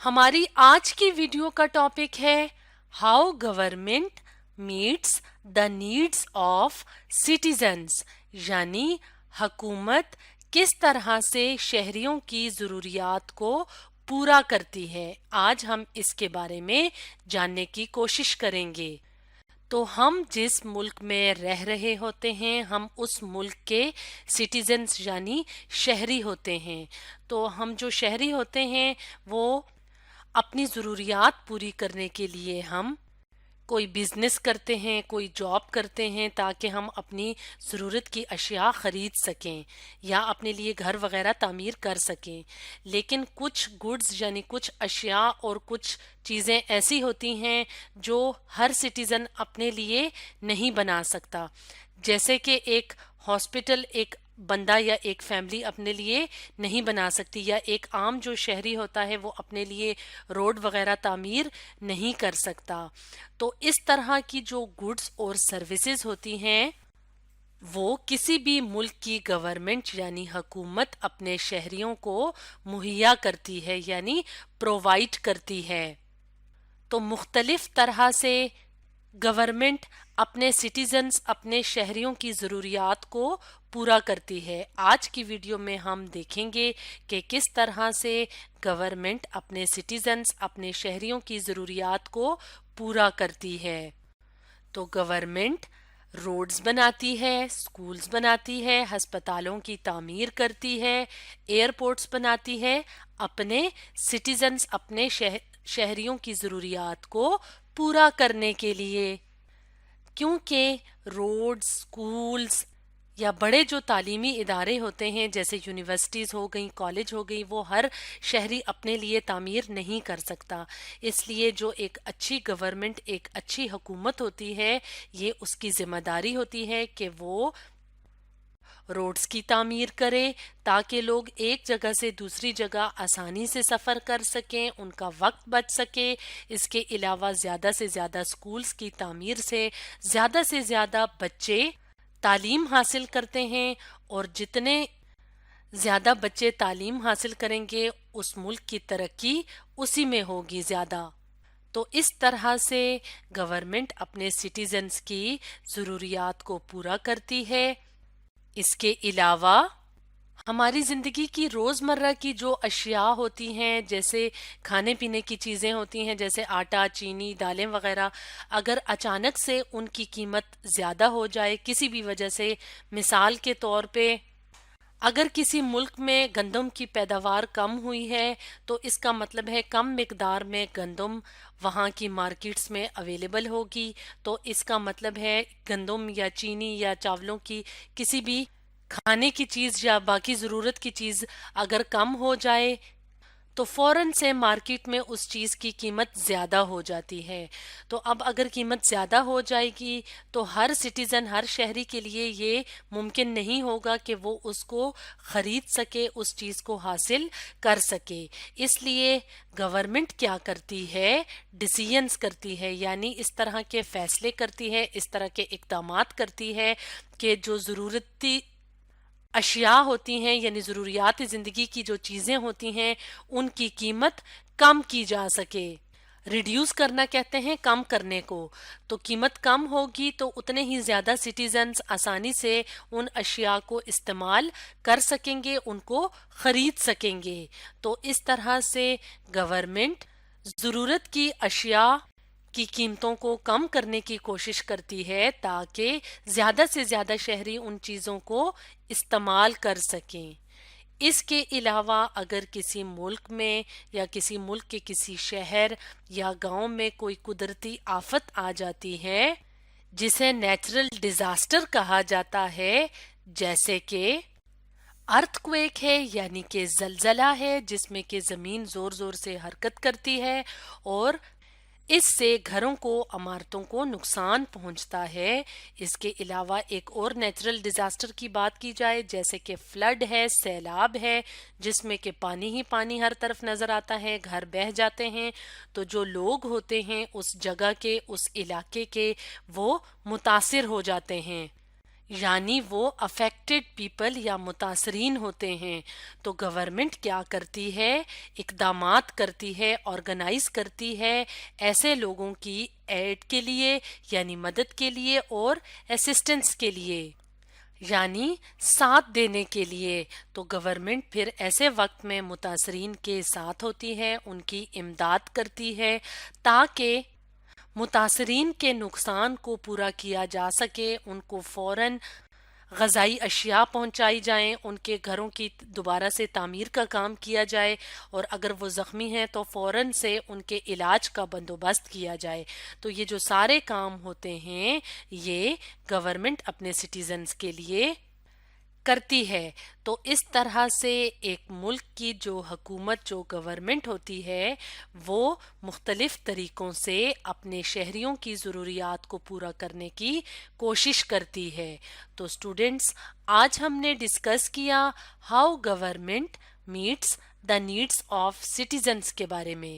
हमारी आज की वीडियो का टॉपिक है how government meets the needs of citizens, यानी हुकूमत किस तरह से शहरियों की ज़रूरियात को पूरा करती है। आज हम इसके बारे में जानने की कोशिश करेंगे। तो हम जिस मुल्क में रह रहे होते हैं हम उस मुल्क के सिटीजन्स यानी शहरी होते हैं। तो हम जो शहरी होते हैं वो अपनी ज़रूरियात पूरी करने के लिए हम कोई बिजनेस करते हैं, कोई जॉब करते हैं ताकि हम अपनी ज़रूरत की अशिया ख़रीद सकें या अपने लिए घर वगैरह तामीर कर सकें। लेकिन कुछ गुड्स यानी कुछ अशिया और कुछ चीज़ें ऐसी होती हैं जो हर सिटीज़न अपने लिए नहीं बना सकता। जैसे कि एक हॉस्पिटल एक बंदा या एक फैमिली अपने लिए नहीं बना सकती, या एक आम जो शहरी होता है वो अपने लिए रोड वगैरह तामीर नहीं कर सकता। तो इस तरह की जो गुड्स और सर्विसेज होती हैं वो किसी भी मुल्क की गवर्नमेंट यानी हुकूमत अपने शहरियों को मुहैया करती है यानी प्रोवाइड करती है। तो मुख्तलिफ तरह से गवर्नमेंट अपने सिटीजन्स अपने शहरियों की ज़रूरियात को पूरा करती है। आज की वीडियो में हम देखेंगे कि किस तरह से गवर्नमेंट अपने सिटीजन्स अपने शहरियों की ज़रूरियात को पूरा करती है। तो गवर्नमेंट रोड्स बनाती है, स्कूल्स बनाती है, हस्पतालों की तामीर करती है, एयरपोर्ट्स बनाती है अपने सिटीजन्स अपने शहरियों की ज़रूरियात को पूरा करने के लिए। क्योंकि रोड्स, स्कूल्स या बड़े जो तालीमी इदारे होते हैं जैसे यूनिवर्सिटीज़ हो गई, कॉलेज हो गई, वो हर शहरी अपने लिए तामीर नहीं कर सकता। इसलिए जो एक अच्छी गवर्नमेंट, एक अच्छी हुकूमत होती है, ये उसकी जिम्मेदारी होती है कि वो रोड्स की तामीर करे ताकि लोग एक जगह से दूसरी जगह आसानी से सफ़र कर सकें, उनका वक्त बच सके। इसके अलावा ज़्यादा से ज़्यादा स्कूल्स की तामीर से ज़्यादा बच्चे तालीम हासिल करते हैं, और जितने ज़्यादा बच्चे तालीम हासिल करेंगे उस मुल्क की तरक्की उसी में होगी ज़्यादा। तो इस तरह से गवर्नमेंट अपने सिटीजन्स की ज़रूरियात को पूरा करती है। इसके अलावा हमारी ज़िंदगी की रोज़मर्रा की जो अशिया होती हैं जैसे खाने पीने की चीज़ें होती हैं जैसे आटा, चीनी, दालें वगैरह, अगर अचानक से उनकी कीमत ज़्यादा हो जाए किसी भी वजह से, मिसाल के तौर पे अगर किसी मुल्क में गंदम की पैदावार कम हुई है तो इसका मतलब है कम मिकदार में गंदम वहाँ की मार्केट्स में अवेलेबल होगी। तो इसका मतलब है गंदम या चीनी या चावलों की किसी भी खाने की चीज़ या बाकी ज़रूरत की चीज़ अगर कम हो जाए तो फौरन से मार्केट में उस चीज़ की कीमत ज़्यादा हो जाती है। तो अब अगर कीमत ज़्यादा हो जाएगी तो हर सिटीज़न, हर शहरी के लिए ये मुमकिन नहीं होगा कि वो उसको ख़रीद सके, उस चीज़ को हासिल कर सके। इसलिए गवर्नमेंट क्या करती है, डिसीजंस करती है, यानी इस तरह के फ़ैसले करती है, इस तरह के इक़दामात करती है कि जो ज़रूरती अशिया होती हैं यानी ज़रूरियात ज़िंदगी की जो चीज़ें होती हैं उनकी कीमत कम की जा सके। रिड्यूस करना कहते हैं कम करने को। तो कीमत कम होगी तो उतने ही ज़्यादा सिटीजन्स आसानी से उन अशिया को इस्तेमाल कर सकेंगे, उनको ख़रीद सकेंगे। तो इस तरह से गवर्नमेंट ज़रूरत की अशिया की कीमतों को कम करने की कोशिश करती है ताकि ज़्यादा से ज़्यादा शहरी उन चीज़ों को इस्तेमाल कर सकें। इसके अलावा अगर किसी मुल्क में या किसी मुल्क के किसी शहर या गांव में कोई कुदरती आफत आ जाती है जिसे नेचुरल डिजास्टर कहा जाता है, जैसे कि अर्थक्वेक है यानी कि जलजला है जिसमें कि ज़मीन ज़ोर ज़ोर से हरकत करती है और इससे घरों को, इमारतों को नुकसान पहुंचता है। इसके अलावा एक और नेचुरल डिजास्टर की बात की जाए जैसे कि फ्लड है, सैलाब है, जिसमें कि पानी ही पानी हर तरफ नजर आता है, घर बह जाते हैं। तो जो लोग होते हैं उस जगह के, उस इलाके के, वो मुतासिर हो जाते हैं। یعنی وہ افیکٹڈ پیپل یا متاثرین ہوتے ہیں. تو گورنمنٹ کیا کرتی ہے؟ اقدامات کرتی ہے، آرگنائز کرتی ہے ایسے لوگوں کی ایڈ کے لیے یعنی مدد کے لیے اور اسسٹنس کے لیے یعنی ساتھ دینے کے لیے. تو گورنمنٹ پھر ایسے وقت میں متاثرین کے ساتھ ہوتی ہے، ان کی امداد کرتی ہے تاکہ متاثرین کے نقصان کو پورا کیا جا سکے، ان کو فوراً غذائی اشیاء پہنچائی جائیں، ان کے گھروں کی دوبارہ سے تعمیر کا کام کیا جائے، اور اگر وہ زخمی ہیں تو فوراً سے ان کے علاج کا بندوبست کیا جائے. تو یہ جو سارے کام ہوتے ہیں یہ گورنمنٹ اپنے سٹیزنز کے لیے کرتی ہے. تو اس طرح سے ایک ملک کی جو حکومت، جو گورنمنٹ ہوتی ہے، وہ مختلف طریقوں سے اپنے شہریوں کی ضروریات کو پورا کرنے کی کوشش کرتی ہے. تو اسٹوڈنٹس، آج ہم نے ڈسکس کیا how government meets the needs of citizens کے بارے میں.